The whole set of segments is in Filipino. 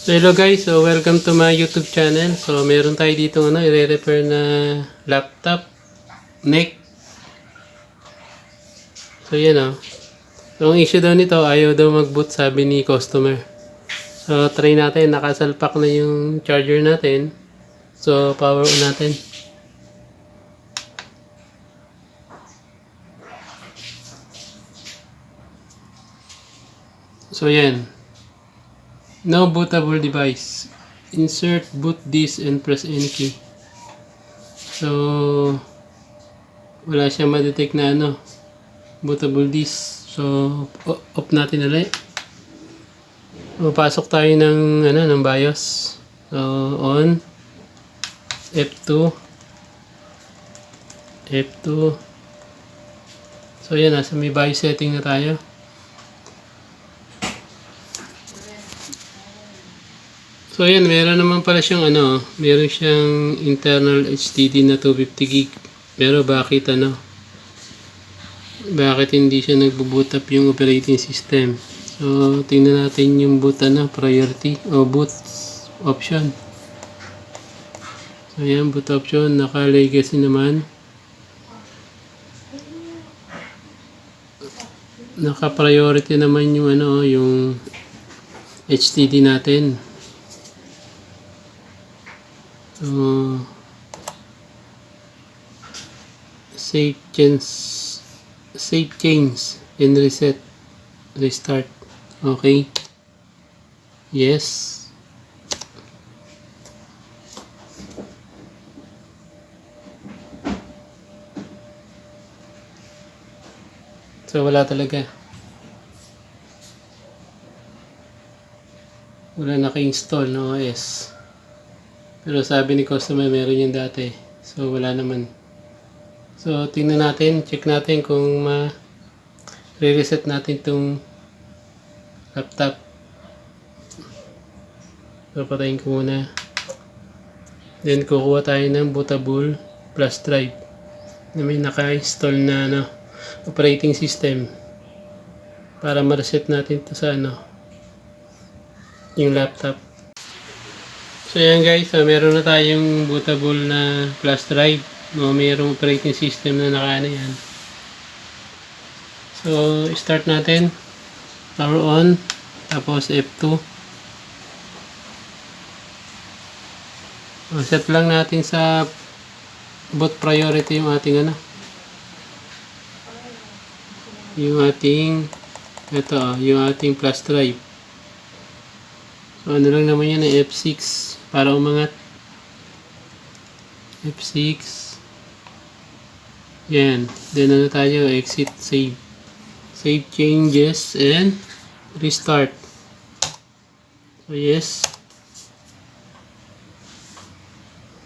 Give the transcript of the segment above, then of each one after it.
So hello guys, so welcome to my YouTube channel. So meron tayo dito i-repair na laptop neck. So yan So ang issue daw nito, ayaw daw mag-boot sabi ni customer. So try natin, nakasalpak na yung charger natin. So power on natin. So yan. No bootable device. Insert boot disk and press any key. So wala siyang ma-detect na bootable disk. So off natin ulit. Papasok tayo ng BIOS. So on F2 F2. So yan, nasa may BIOS setting na tayo. So yan, meron naman pala siyang meron siyang internal HDD na 250 gig. Pero bakit bakit hindi siya nagbo-boot up yung operating system? So tingnan natin yung boot priority o boot option. So yan, boot option, naka-legacy naman. Naka-priority naman yung yung HDD natin. So save change and restart. Okay, yes. So wala talaga, wala naka-install na OS. Pero sabi ni customer meron yan dati. So wala naman. So tingnan natin, check natin kung re-reset natin itong laptop. So patayin ko muna. Then kukuha tayo ng bootable flash drive na may naka-install na operating system para ma-reset natin ito sa yung laptop. So yan guys, meron na tayong bootable na flash drive. Mayroong operating system na yan. So start natin. Power on. Tapos F2. Set lang natin sa boot priority yung ating yung ating yung ating flash drive. So lang naman yan, F6 para umangat. F6. Yan. Then tayo, exit, save. Save changes and restart. So yes.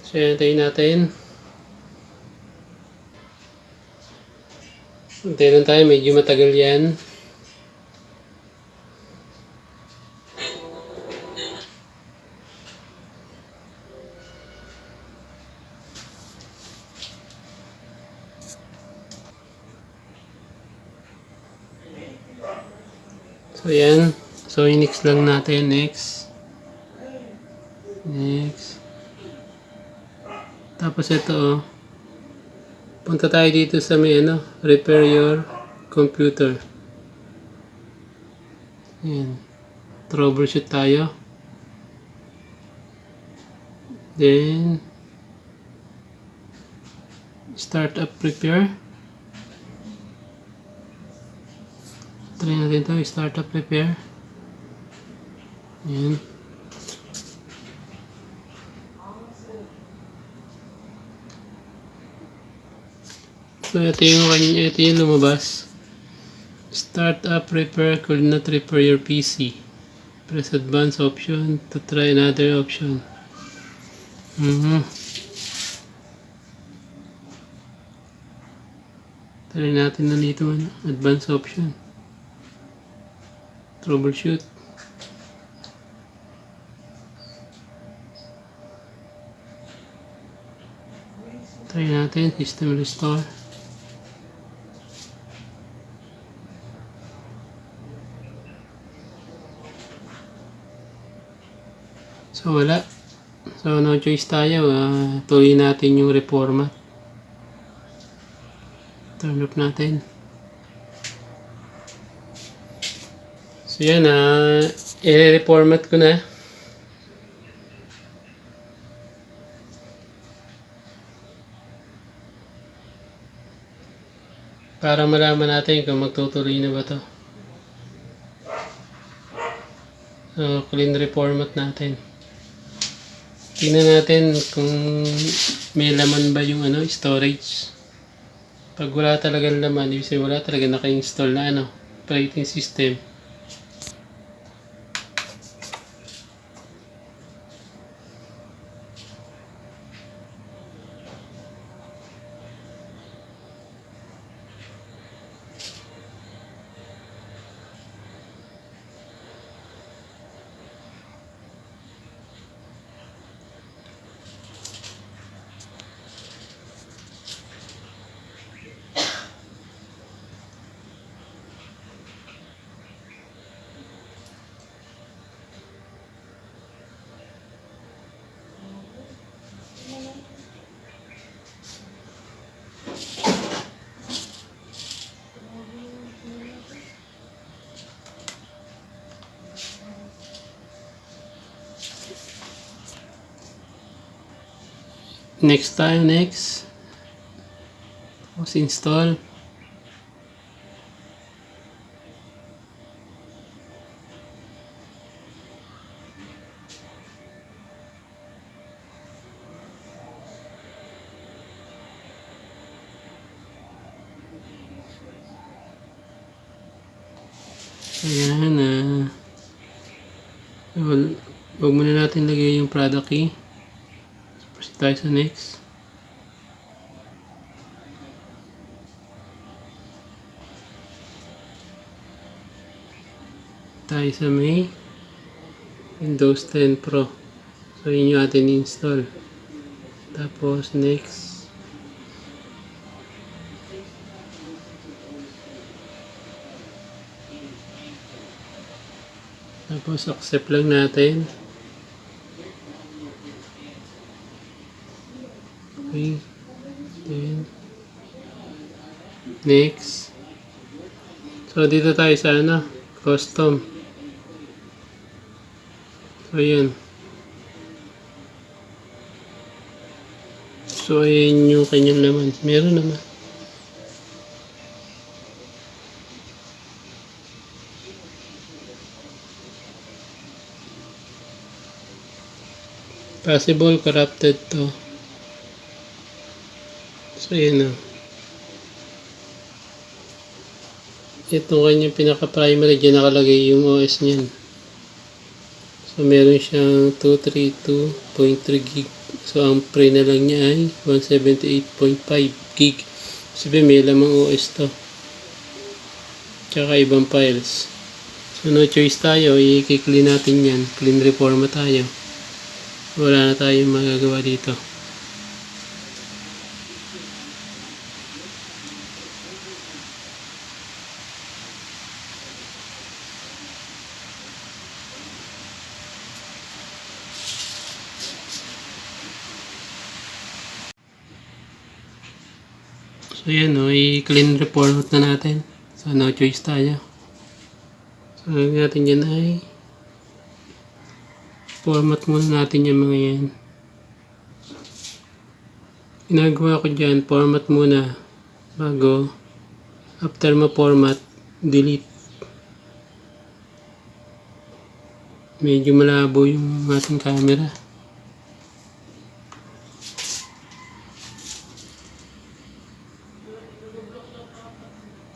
So antayin natin. Antayin lang tayo, medyo matagal yan. So yan. So next lang natin, next. Tapos ito punta tayo dito sa may repair your computer. Yan. Troubleshoot tayo. Then start up repair. Try natin ito, start up repair. Yan. So ito yung lumabas. Start up repair could not repair your PC. Press advanced option to try another option. Try natin na dito advanced option. Troubleshoot. Try natin system restore. So wala. So no choice tayo. Tuloy natin yung reformat. Turn off natin. So yan, i-reformat ko na. Para malaman natin kung magtutuloy na ba to. So, clean reformat natin. Tingnan natin kung may laman ba yung storage. Pag wala talagang laman, ibig sabihin wala talaga naka-install na operating system. Next tayo, next. Tapos install. Ayan, huwag muna natin lagay yung product key. Proceed tayo sa next. Tayo sa may Windows 10 Pro. So yun yung atin install. Tapos next. Tapos accept lang natin. Okay. Then next. So dito tayo sa custom. So ayan. So ayan yung kanyang laman. Meron naman. Possible corrupted to. So ayan Itong kanyang pinaka-primary, dyan nakalagay yung OS niyan. So meron siyang 232.3 gig. So ang pre na lang niya ay 178.5 gig. Sabi may lamang OS to. Tsaka ibang files. So no choice tayo, i-clean natin yan. Clean reformat tayo. Wala na tayong magagawa dito. So yan i-clean reformat na natin. So no choice tayo. So natin yan ay format muna natin yung mga yan. Ginagawa ko dyan, format muna bago after ma-format, delete. Medyo malabo yung ating camera.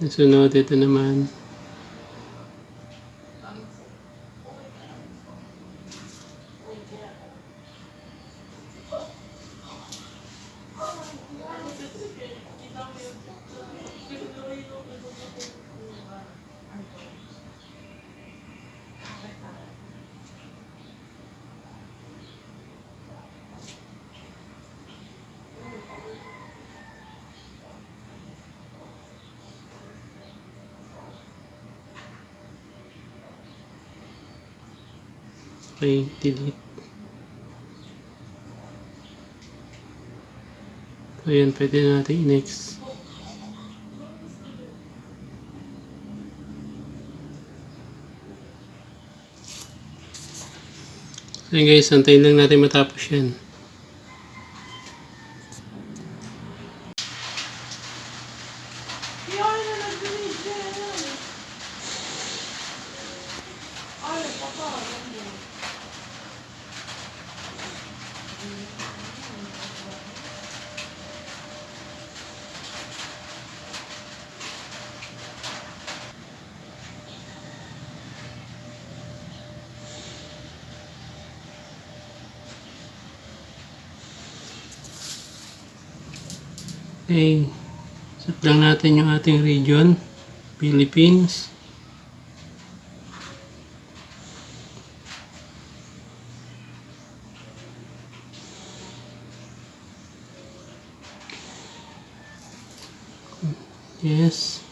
Nasunod ito naman. Okay, delete. So yan, pwede na natin i-next. So yun guys, antayin lang natin matapos yan. Okay, set lang natin yung ating region, Philippines. Yes.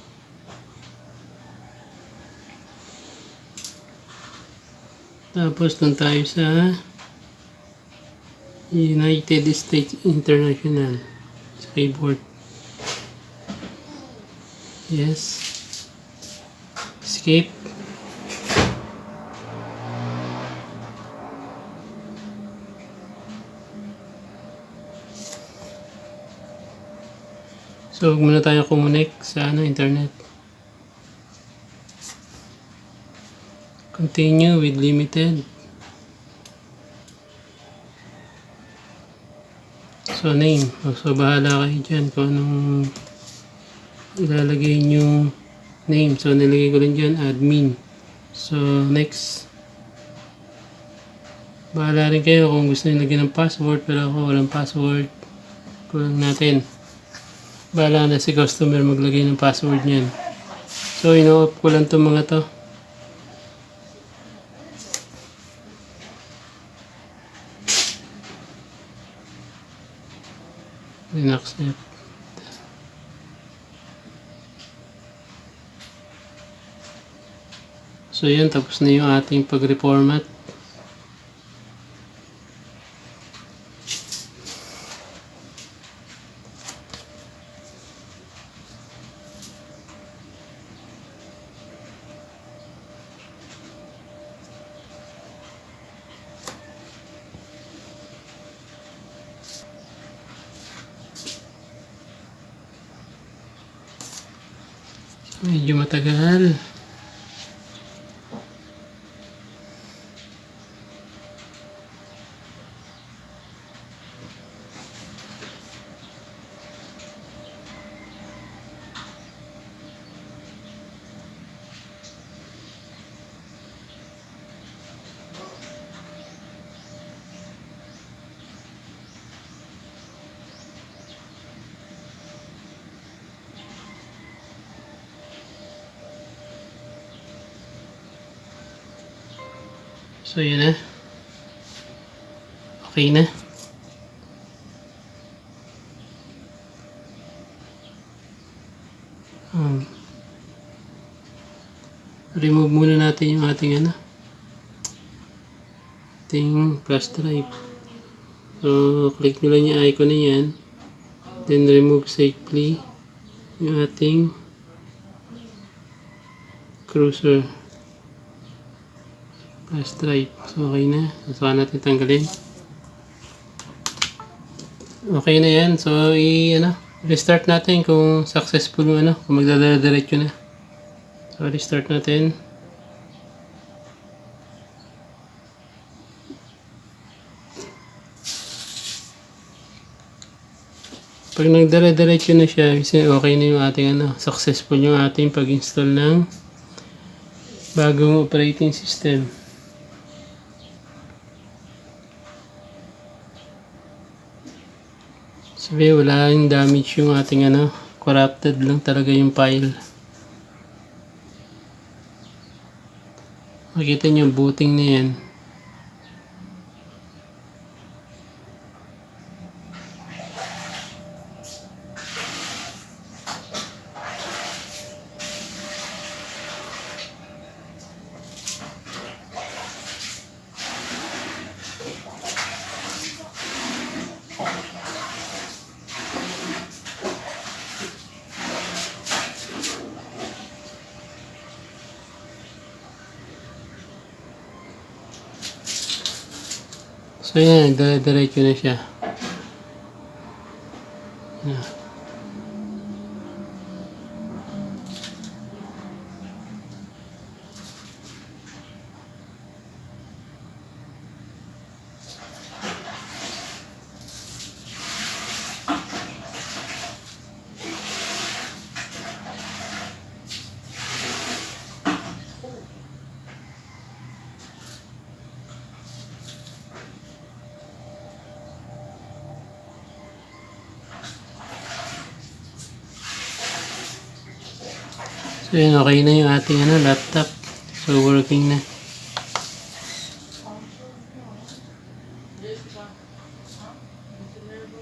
Tapos dun tayo sa United States International sa keyboard. Yes. Escape. So, huwag muna tayo kumonek sa internet. Continue with limited. So, name. So, bahala kayo dyan kung anong ilalagay yung name. So, nilagay ko rin dyan, admin. So, next. Bahala rin kayo kung gusto nyo lagyan ng password, pero ako walang password. Kulang natin. Bahala na si customer maglagay ng password niyan. So, ino-off ko lang itong mga to. Then accept. So, yun. Tapos na yung ating pag-reformat. Medyo matagal. So, yun na. Okay na. Remove muna natin yung ating ating flash drive. So, click nyo lang yung icon na yan. Then, remove safely yung ating cruiser flash drive. So, okay na. Saka natin tanggalin. Okay na yan. So, restart natin kung successful yung kung magdadala-diretso na. So, restart natin. Pag nagdala-diretso na siya, okay na yung ating successful yung ating pag-install ng bagong operating system. Sabi, wala yung damage yung ating corrupted lang talaga yung file. Makita nyo, booting na yan. So yan, diretso na siya. Yan. So yun, okay na yung ating laptop. So working na.